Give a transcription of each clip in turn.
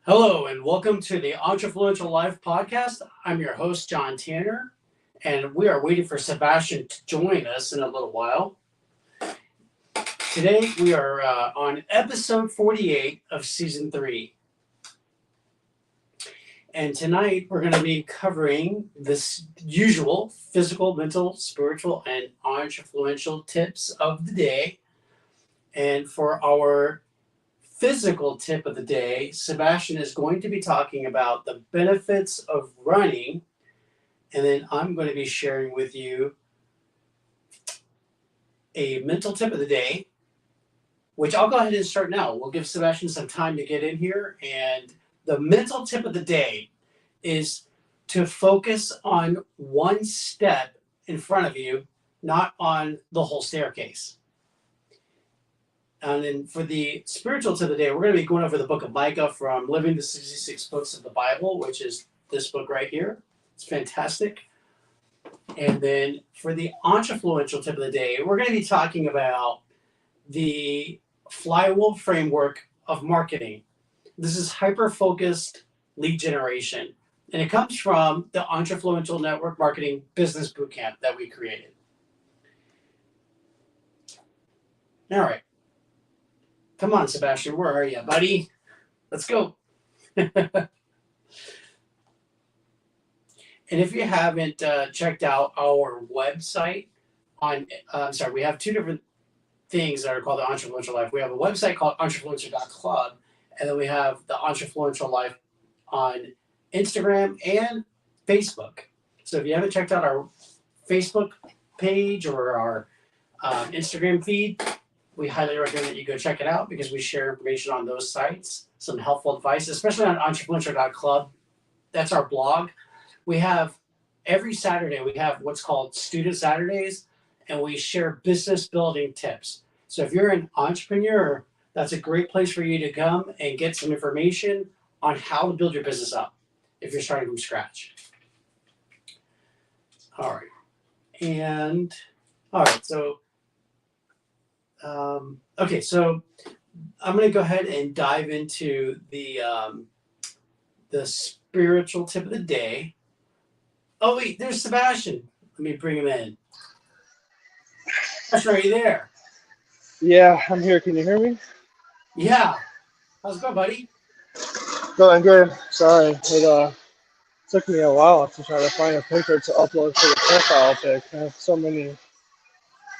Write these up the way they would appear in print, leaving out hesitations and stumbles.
Hello and welcome to the Entrefluential Live podcast. I'm your host, John Tanner, and we are waiting for Sebastian to join us in a little while. Today we are on episode 48 of season 3. And tonight we're going to be covering this usual physical, mental, spiritual, and entrefluential tips of the day. And for our physical tip of the day, Sebastian is going to be talking about the benefits of running, and then I'm going to be sharing with you a mental tip of the day, which I'll go ahead and start now. We'll give Sebastian some time to get in here, and the mental tip of the day is to focus on one step in front of you, not on the whole staircase. And then for the spiritual tip of the day, we're going to be going over the book of Micah from Living the 66 Books of the Bible, which is this book right here. It's fantastic. And then for the entrefluential tip of the day, we're going to be talking about the Flywheel framework of marketing. This is hyper-focused lead generation, and it comes from the Entrefluential Network Marketing Business Bootcamp that we created. All right. Come on, Sebastian, where are you, buddy? Let's go. And if you haven't checked out our website we have two different things that are called the Entrefluential Life. We have a website called entrefluential.club, and then we have the Entrefluential Life on Instagram and Facebook. So if you haven't checked out our Facebook page or our Instagram feed, we highly recommend that you go check it out because we share information on those sites, some helpful advice, especially on entrefluential.club. That's our blog. We have every Saturday, we have what's called Student Saturdays, and we share business building tips. So if you're an entrepreneur, that's a great place for you to come and get some information on how to build your business up if you're starting from scratch. All right. So I'm going to go ahead and dive into the spiritual tip of the day. Oh, wait, there's Sebastian. Let me bring him in. Sebastian, are you there? Yeah, I'm here. Can you hear me? Yeah. How's it going, buddy? Going good. Sorry, it took me a while to try to find a picture to upload for the profile pic. I have so many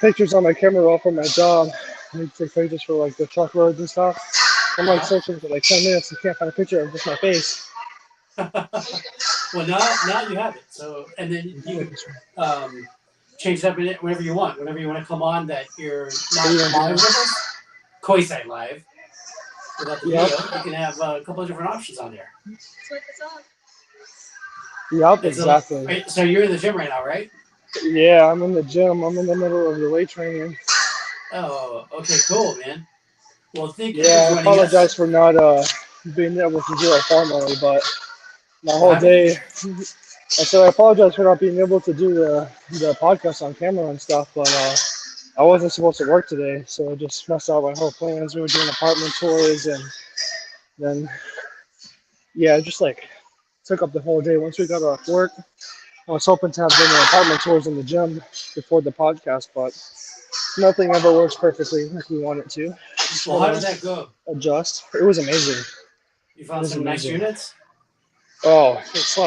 pictures on my camera roll for my job. I need to take pictures for like the truckloads and stuff. I'm like searching for like 10 minutes and can't find a picture of just my face. Well, now you have it. So, and then you change it up in it whenever you want. Whenever you want to come on that you're not live with us, quasi live, without the video, you can have a couple of different options on there. Yep, exactly. So you're in the gym right now, right? Yeah, I'm in the gym. I'm in the middle of the weight training. Oh, okay, cool, man. Well, thank you. Yeah, I apologize for not being able to do it formally, but my whole day. So I apologize for not being able to do the podcast on camera and stuff, but I wasn't supposed to work today, so I just messed up my whole plans. We were doing apartment tours, and then just like took up the whole day. Once we got off work, I was hoping to have the apartment tours in the gym before the podcast, but nothing ever works perfectly like we want it to. Well, how did that go? Adjust. It was amazing. You found some nice units? Oh, it's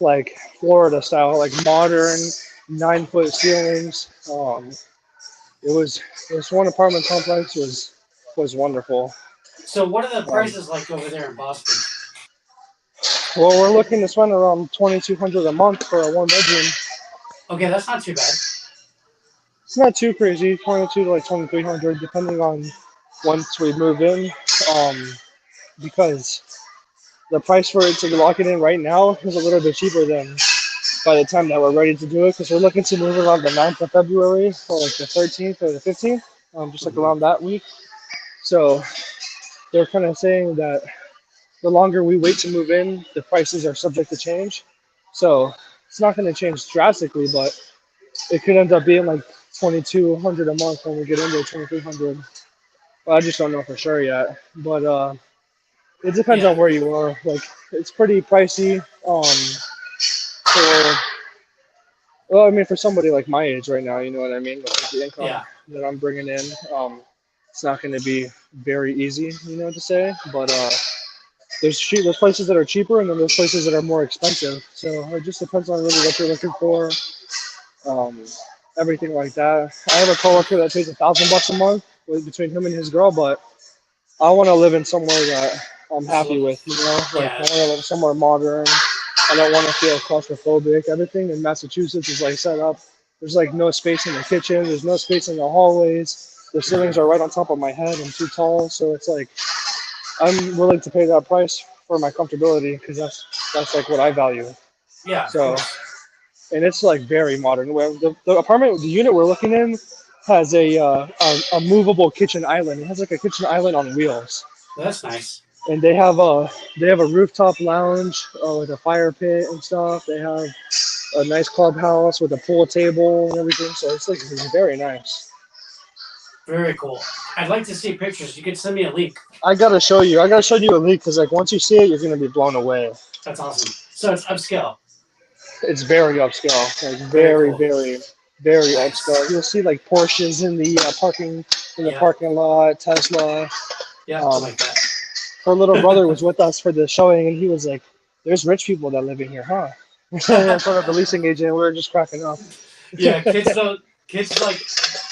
like Florida style, like modern 9-foot ceilings. It was this one apartment complex was wonderful. So what are the prices like over there in Boston? Well, we're looking to spend around $2,200 a month for a 1-bedroom. Okay, that's not too bad. It's not too crazy, 22 to like 2,300, depending on once we move in. Because the price for it to lock it in right now is a little bit cheaper than by the time that we're ready to do it, because we're looking to move around the 9th of February or like the 13th or the 15th, just like around that week. So they're kind of saying that the longer we wait to move in, the prices are subject to change. So it's not going to change drastically, but it could end up being like $2,200 a month when we get into $2,300. Well, I just don't know for sure yet. But It depends Yeah, on where you are. Like it's pretty pricey. For well, I mean, for somebody like my age right now, you know what I mean. Like the income yeah, that I'm bringing in, it's not going to be very easy, you know, to say. But there's places that are cheaper, and then there's places that are more expensive. So it just depends on really what you're looking for. Um, Everything like that. I have a coworker that pays $1,000 a month between him and his girl, but I want to live in somewhere that I'm it's a happy little, with, you know. Like I yeah, want to live somewhere modern. I don't want to feel claustrophobic. Everything in Massachusetts is like set up. There's like no space in the kitchen. There's no space in the hallways. The ceilings are right on top of my head. I'm too tall, so it's like I'm willing to pay that price for my comfortability because that's like what I value. yeah, of So course. and it's like very modern. The apartment, the unit we're looking in, has a movable kitchen island. It has like a kitchen island on wheels, That's nice. and they have a rooftop lounge with a fire pit and stuff. They have a nice clubhouse with a pool table and everything. So it's very nice. Very cool. I'd like to see pictures. You could send me a link. I gotta show you. I gotta show you a link because like once you see it, you're gonna be blown away. That's awesome. So it's upscale. It's very upscale, like Very very, cool. very, very upscale. Nice. You'll see like Porsches in the Yeah, parking lot, Tesla. yeah, I Um, like that. Her little brother was with us for the showing, and he was like, "There's rich people that live in here, huh?" In front of the leasing agent, we were just cracking up. Yeah, kids don't. Kids like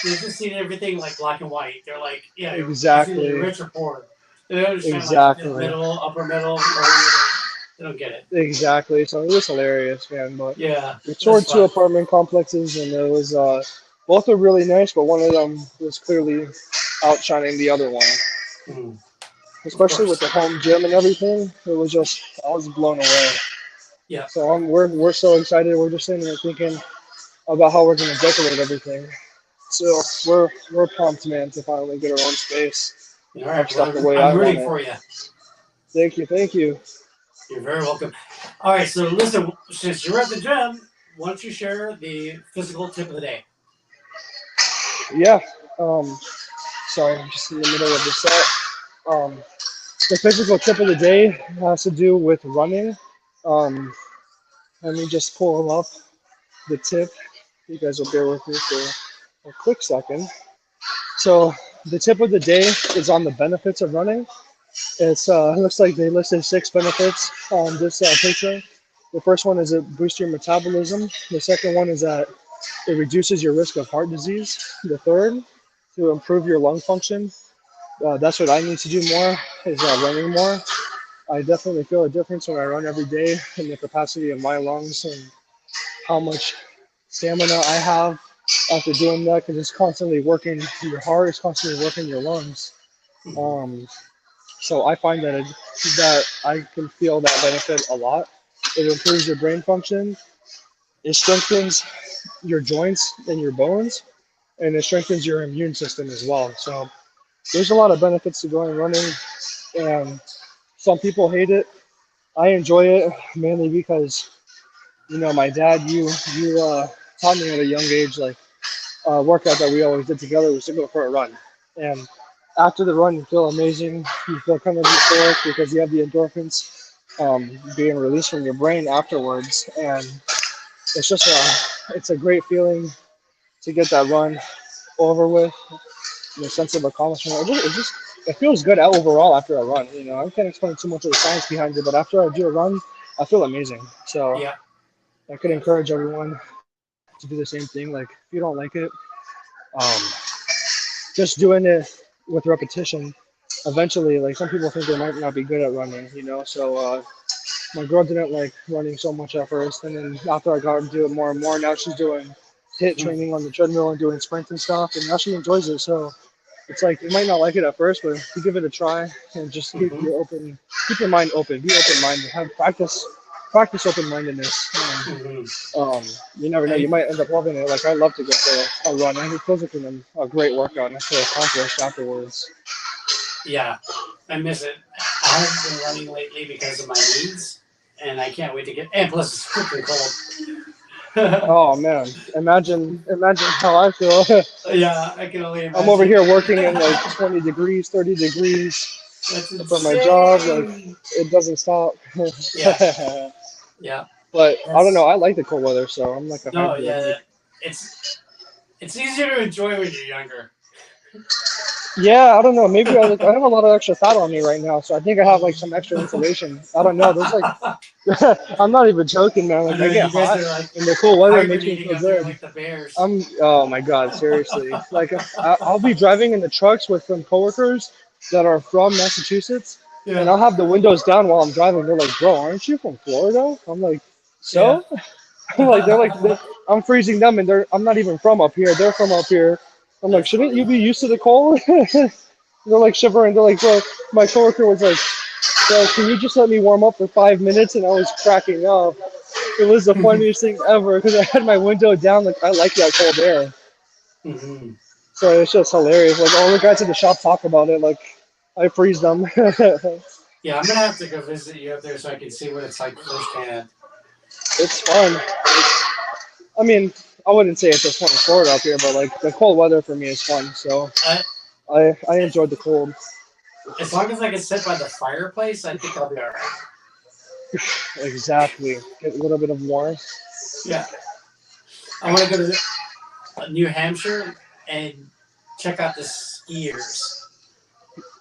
they just see everything like black and white. They're like, yeah, it's either you're Exactly, rich or poor. They don't understand like exactly, middle, upper middle, lower middle. They don't get it. exactly. So it was hilarious, man. But Yeah, we that's toured two fun. apartment complexes, and it was both are really nice, but one of them was clearly outshining the other one. Mm, of Especially with course. the home gym and everything. It was just I was blown away. Yeah. So we're so excited. We're just sitting there thinking about how we're gonna decorate everything. So we're pumped, man, to finally get our own space, All have right. Well, stuff the way I'm I want rooting it. for you. Thank you, thank you. You're very welcome. All right. So listen, since you're at the gym, why don't you share the physical tip of the day? Yeah. Um, Sorry, I'm just in the middle of the set. Um, the physical tip of the day has to do with running. Um, Let me just pull up the tip. You guys will bear with me for a quick second. So the tip of the day is on the benefits of running. It looks like they listed 6 benefits on this picture. The first one is it boosts your metabolism. The second one is that it reduces your risk of heart disease. The third, to improve your lung function. That's what I need to do more, is running more. I definitely feel a difference when I run every day in the capacity of my lungs and how much stamina I have after doing that because it's constantly working your heart, it's constantly working your lungs. Mhm. Um, so I find that I can feel that benefit a lot. It improves your brain function. It strengthens your joints and your bones, and it strengthens your immune system as well. So there's a lot of benefits to going running, and some people hate it. I enjoy it mainly because my dad, you taught me at a young age, like workout that we always did together was to go for a run. And after the run, you feel amazing. You feel kind of euphoric because you have the endorphins being released from your brain afterwards, and it's a great feeling to get that run over with, and a sense of accomplishment. It feels good overall after a run. I can't explain too much of the science behind it, but after I do a run, I feel amazing. So Yeah. I could encourage everyone to do the same thing. Like if you don't like it, um, just doing it with repetition. Eventually, like some people think they might not be good at running, So my girl didn't like running so much at first, and then after I got her to do it more and more, now she's doing hit Mhm. training on the treadmill and doing sprints and stuff, and now she enjoys it. So it's like you might not like it at first, but if you give it a try and just Mhm. keep your mind open, be open minded, have practice open mindedness. Mhm. You never know, you I might end up loving it. Like I love to go for a run, and it feels like a great workout, and I feel accomplished afterwards. Yeah, I miss it. I haven't been running lately because of my knees, and I can't wait to get. And plus, it's freaking cold. Oh man, imagine how I feel. Yeah, I can only I'm over imagine. here working in like 20 degrees, 30 degrees. That's For my job, like insane. it doesn't stop. Yeah, yeah. But I don't know. That's I like the cold weather, so I'm like a no, hybrid. yeah. Like, It's it's easier to enjoy when you're younger. yeah, I don't know. Maybe I have a lot of extra fat on me right now, so I think I have like some extra insulation. I don't know. There's like, I'm not even joking, man. I Like know I get you guys hot, are like and the cool weather makes me hibernating feel up there good. like the bears. Oh my God, seriously. Like I'll be driving in the trucks with some coworkers that are from Massachusetts, and Yeah, I'll have the windows down while I'm driving. They're like, "Bro, aren't you from Florida?" I'm like, yeah. "So?" I'm freezing them, and I'm not even from up here. They're from up here. I'm like, That's "Shouldn't you funny. be used to the cold?" They're like shivering. They're like, "Bro," my coworker was like, "Bro, can you just let me warm up for 5 minutes?" And I was cracking up. It was the funniest thing ever because I had my window down. Like I like that cold air. Hmm. So it's just hilarious. Like all the guys at the shop talk about it. Like I freeze them. It's Yeah, I'm gonna have to go visit you up there so I can see what it's like firsthand. fun. I mean, I wouldn't say it's as fun as Florida up here, but like the cold weather for me is fun. So Uh, I enjoyed the cold. as long as I can sit by the fireplace, I think I'll be all right. Exactly. Get a little bit of warmth. Yeah, I want to go to New Hampshire and check out the skiers.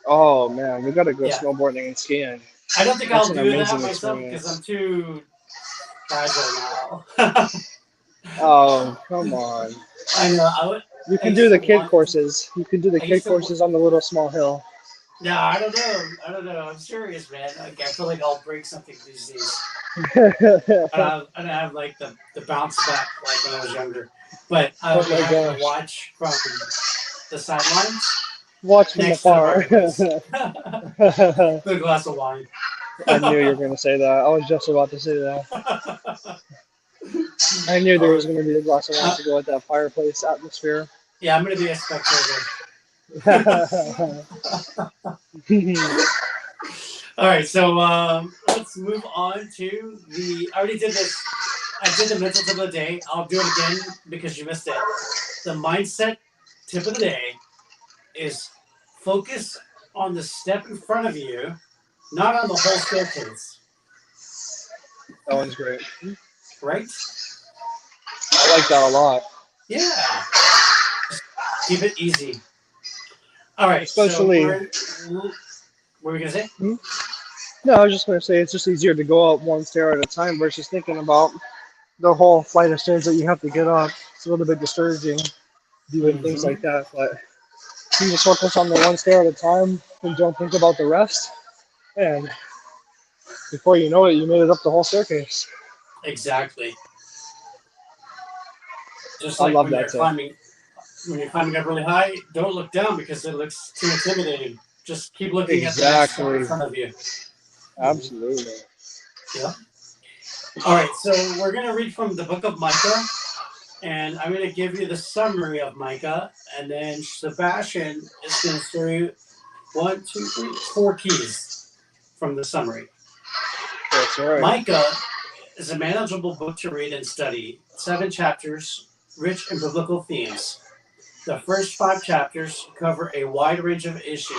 Oh man, we gotta go Yeah, snowboarding and skiing. I don't think That's I'll an do that amazing myself because I'm experience. too fragile now. Oh, come on. I know. You I can do used the to kid want. courses. You can do the I used kid to. courses on the little small hill. No, I don't know. I don't know. I'm serious, man. Like, I feel like I'll break something these days. I don't have like the bounce back like when I was younger, but I Oh would be my happy to gosh. watch from the sidelines Watch from next to the afar. fireplace with a glass of wine. I knew you were going to say that. I was just about to say that. I knew there Oh, was going to be a glass of wine to go with that fireplace atmosphere. yeah, I'm gonna be a spectator. All right, so let's move on to the. I already did this. I did the mental tip of the day. I'll do it again because you missed it. The mindset tip of the day is focus on the step in front of you, not on the whole staircase. That one's great. Right? I like that a lot. Yeah. Just keep it easy. All right. So Especially, what were we gonna say? hmm? No, I was just going to say it's just easier to go up one stair at a time versus thinking about the whole flight of stairs that you have to get up. It's a little bit discouraging doing things Mm-hmm. like that, but you just focus on the one stair at a time and don't think about the rest. And before you know it, you made it up the whole staircase. Exactly. Just I like love that tip. when you're climbing up really high, don't look down because it looks too intimidating. Just keep looking at the next step in Exactly. front of you. Mm-hmm. Absolutely. Yeah. All right. So we're gonna read from the book of Micah. And I'm going to give you the summary of Micah, and then Sebastian is going to show you one, two, three, four keys from the summary. That's right. Micah is a manageable book to read and study. 7 chapters, rich in biblical themes. The first 5 chapters cover a wide range of issues,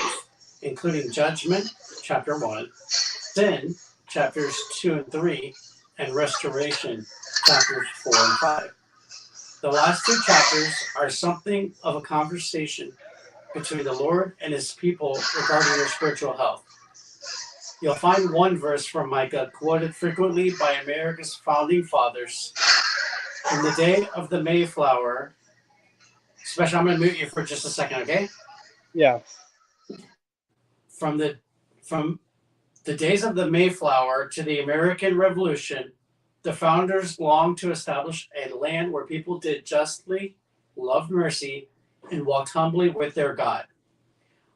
including judgment, chapter 1, sin, chapters 2 and 3, and restoration, chapters 4 and 5. The last 2 chapters are something of a conversation between the Lord and his people regarding their spiritual health. You'll find one verse from Micah quoted frequently by America's founding fathers. In the day of the Mayflower, especially, I'm going to mute you for just a second, okay? Yeah. From the from the days of the Mayflower to the American Revolution, the founders longed to establish a land where people did justly, loved mercy, and walked humbly with their God.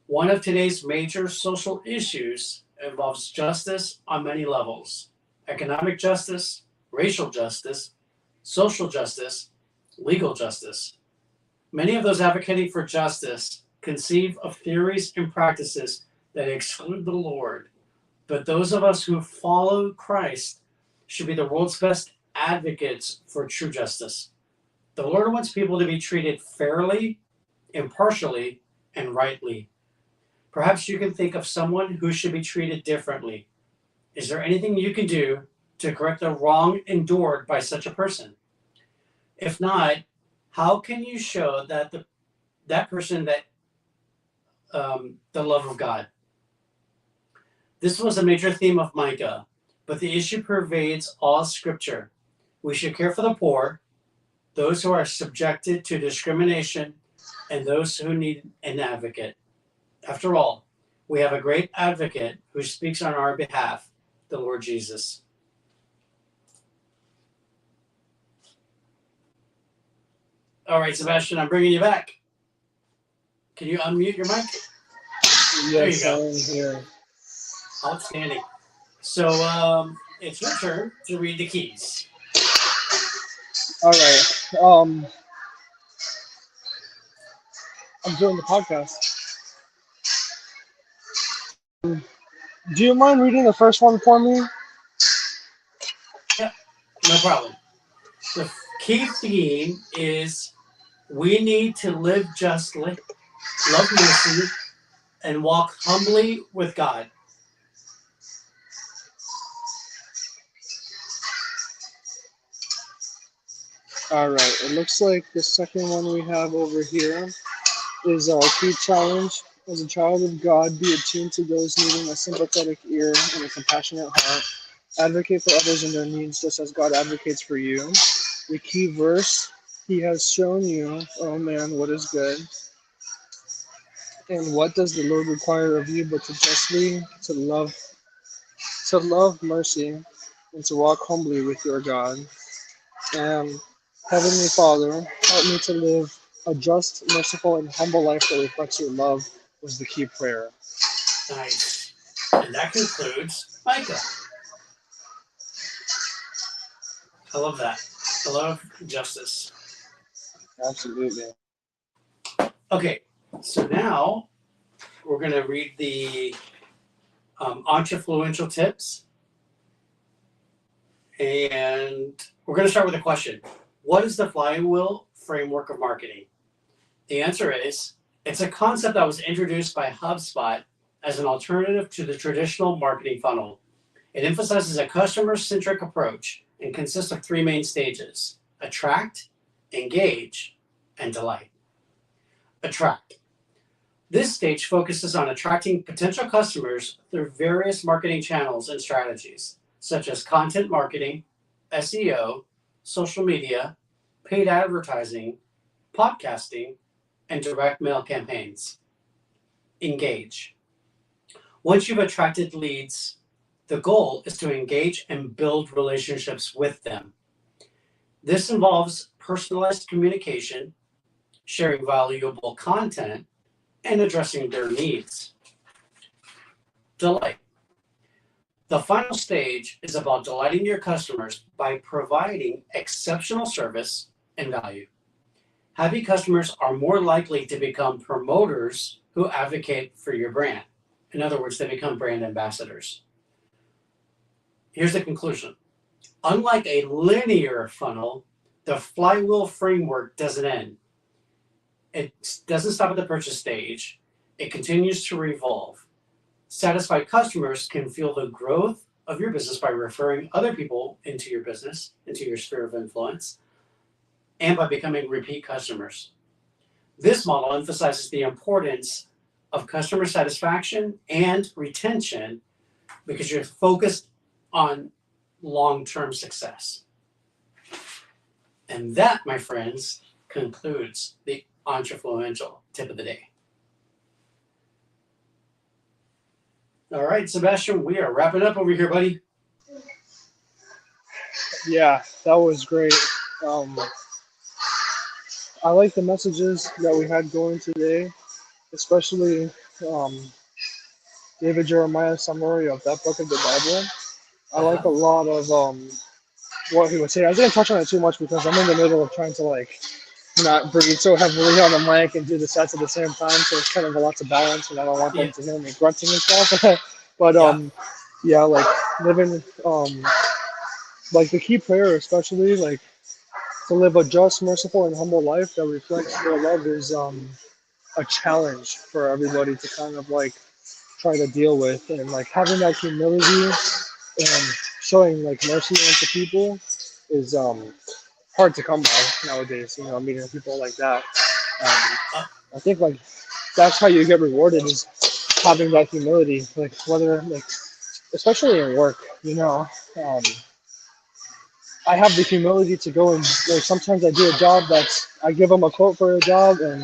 One of today's major social issues involves justice on many levels: economic justice, racial justice, social justice, legal justice. Many of those advocating for justice conceive of theories and practices that exclude the Lord, but those of us who follow Christ should be the world's best advocates for true justice. The Lord wants people to be treated fairly, impartially, and rightly. Perhaps you can think of someone who should be treated differently. Is there anything you can do to correct the wrong endured by such a person? If not, how can you show that person the love of God? This was a major theme of Micah, but the issue pervades all Scripture. We should care for the poor, those who are subjected to discrimination, and those who need an advocate. After all, we have a great advocate who speaks on our behalf, the Lord Jesus. All right, Sebastian, I'm bringing you back. Can you unmute your mic? There you Yes, go. I am here. Outstanding. So it's your turn to read the keys. All right. I'm doing the podcast. Do you mind reading the first one for me? Yeah, no problem. The key theme is we need to live justly, love mercy, and walk humbly with God. All right. It looks like the second one we have over here is our key challenge. As a child of God, be attuned to those needing a sympathetic ear and a compassionate heart. Advocate for others and their needs just as God advocates for you. The key verse, He has shown you, oh man, what is good. And what does the Lord require of you but to justly, to love mercy, and to walk humbly with your God. And Heavenly Father, help me to live a just, merciful, and humble life that reflects your love was the key prayer. Nice. And that concludes Micah. I love that. I love justice. Absolutely. Okay, so now we're going to read the Entrefluential tips. And we're going to start with a question. What is the Flywheel framework of marketing? The answer is, it's a concept that was introduced by HubSpot as an alternative to the traditional marketing funnel. It emphasizes a customer-centric approach and consists of three main stages: attract, engage, and delight. Attract. This stage focuses on attracting potential customers through various marketing channels and strategies, such as content marketing, SEO, social media, paid advertising, podcasting, and direct mail campaigns. Engage. Once you've attracted leads, the goal is to engage and build relationships with them. This involves personalized communication, sharing valuable content, and addressing their needs. Delight. The final stage is about delighting your customers by providing exceptional service and value. Happy customers are more likely to become promoters who advocate for your brand. In other words, they become brand ambassadors. Here's the conclusion. Unlike a linear funnel, the Flywheel framework doesn't end. It doesn't stop at the purchase stage. It continues to revolve. Satisfied customers can feel the growth of your business by referring other people into your business, into your sphere of influence, and by becoming repeat customers. This model emphasizes the importance of customer satisfaction and retention because you're focused on long-term success. And that, my friends, concludes the Entrefluential tip of the day. All right, Sebastian, we are wrapping up over here, buddy. Yeah, that was great. I like the messages that we had going today, especially David Jeremiah's summary of that book of the Bible. I like a lot of what he was saying. I didn't touch on it too much because I'm in the middle of trying to not breathe so heavily on the mic and do the sets at the same time, so it's kind of a lot to balance, and I don't want them to hear me grunting and stuff. But yeah, like living like the key prayer, especially like to live a just, merciful, and humble life that reflects their love is a challenge for everybody to kind of try to deal with, and like having that humility and showing like mercy onto people is hard to come by nowadays. You know, meeting people like that. Uh, I think like that's how you get rewarded is having that humility, like whether like especially in work. You know, um, I have the humility to go and like sometimes I do a job that's I give them a quote for a job and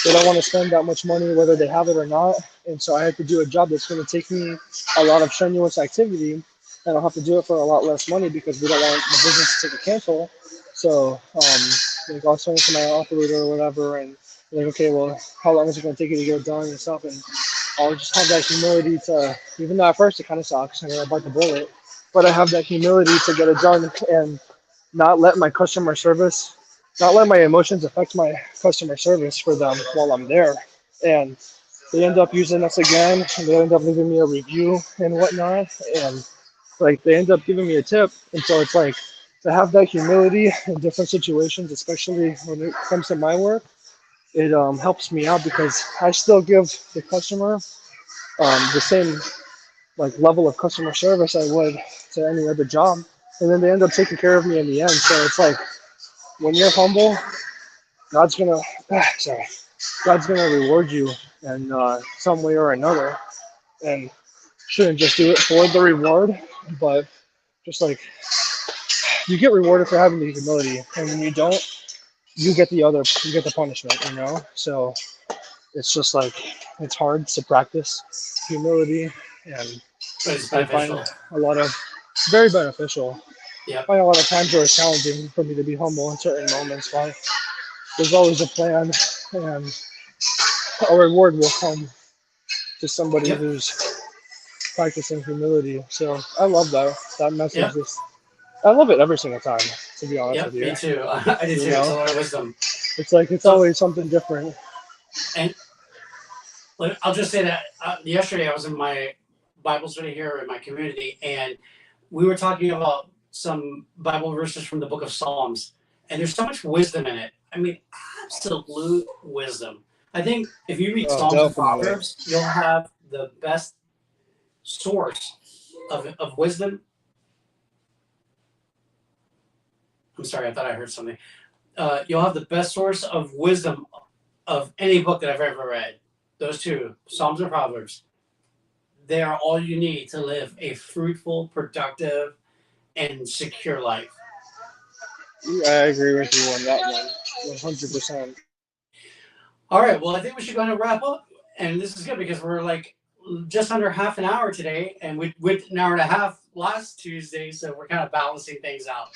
they don't want to spend that much money whether they have it or not, and so I have to do a job that's going to take me a lot of strenuous activity, and I'll have to do it for a lot less money because we don't want the business to take a cancel. So like I'll send it to my operator or whatever, and like okay, well how long is it going to take you to get it done and stuff, and I'll just have that humility to, even though at first it kind of sucks and I bite the bullet, but I have that humility to get it done and not let my customer service, not let my emotions affect my customer service for them while I'm there. And they end up using us again, and they end up leaving me a review and whatnot, and like they end up giving me a tip. And so it's like to have that humility in different situations, especially when it comes to my work, it helps me out because I still give the customer the same like level of customer service I would to any other job, and then they end up taking care of me in the end. So it's like when you're humble, God's gonna sorry, God's gonna reward you in some way or another, and shouldn't just do it for the reward, but just like you get rewarded for having the humility, and when you don't, you get the punishment, you know. So it's just like it's hard to practice humility, and but it's I find beneficial. a lot of very beneficial. I Yep. find a lot of times where it's challenging for me to be humble in certain moments, but there's always a plan, and a reward will come to somebody Yep. who's practicing humility. So I love that message. Yep. I love it every single time, to be honest with Yep. you. Me too. I do You too. It's a know, lot of wisdom. it's like it's So, always something different. and I'll just say that yesterday I was in my Bible study here in my community, and we were talking about some Bible verses from the book of Psalms, and there's so much wisdom in it. I mean, absolute wisdom. I think if you read Oh, Psalms and definitely. Proverbs, you'll have the best source of wisdom. I'm sorry, I thought I heard something. You'll have the best source of wisdom of any book that I've ever read. Those two, Psalms and Proverbs, they are all you need to live a fruitful, productive, and secure life. I agree with you on that one, 100%. All right, well, I think we should go ahead and wrap up. And this is good because we're like just under half an hour today, and we went an hour and a half last Tuesday, so we're kind of balancing things out.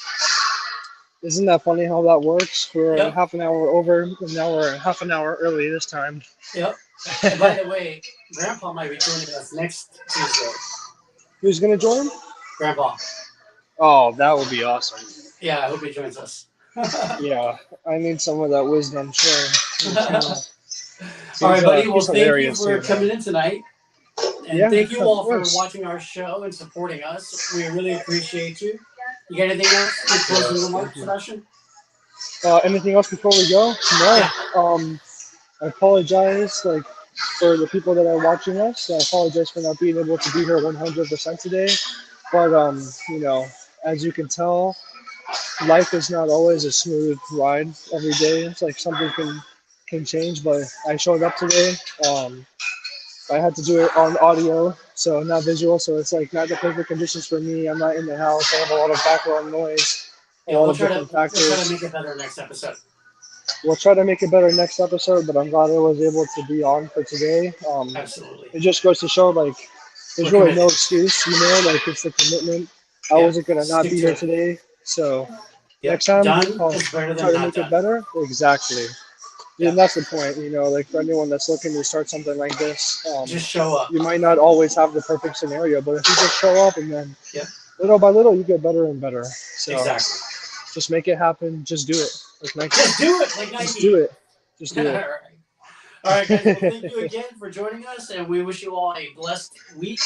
Isn't that funny how that works? We're Yep. half an hour over, and now we're half an hour early this time. Yep. And by the way, Grandpa might be joining us next Tuesday. Who's gonna join? Grandpa. Oh, that would be awesome. Yeah, I hope he joins us. Yeah, I need some of that wisdom. Sure. All right, buddy. Well, He's thank you hilarious for too, coming man. in tonight. And Yeah, thank you of all for course. watching our show and supporting us. We really appreciate you. You got anything else? Any closing Yes, remarks, thank you. Sebastian? Anything else before we go? Yeah. No. I apologize, like, for the people that are watching us. I apologize for not being able to be here 100% today. But you know, as you can tell, life is not always a smooth ride every day. It's like something can change. But I showed up today. I had to do it on audio, so not visual. So it's like not the perfect conditions for me. I'm not in the house. I have a lot of background noise, a Yeah, lot we'll of try different to factors. make it better next episode. We'll try to make it better next episode, but I'm glad I was able to be on for today. Absolutely. It just goes to show, like, there's We're really no committed. excuse, you know, like, it's the commitment. I Yeah. wasn't going to not Stick be to here it. today, so Yep. next time Done I'll is better try than to not make it done. better. Exactly. Yeah. And that's the point, you know, like, for anyone that's looking to start something like this, Just show up. you might not always have the perfect scenario, but if you just show up and then Yep. little by little, you get better and better. So Exactly. just make it happen. Just do it. Like Nike. Just do it like Nike. Just do it. Just do All it. right. All right, guys. Well, thank you again for joining us, and we wish you all a blessed week.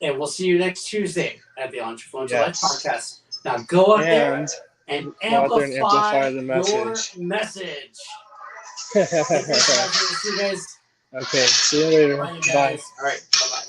And we'll see you next Tuesday at the Entrefluential Life Podcast. Now go out there and amplify the your message. message. Thank you, guys. We'll see you guys Okay, see you later. Bye, you Bye. guys. All right. Bye bye.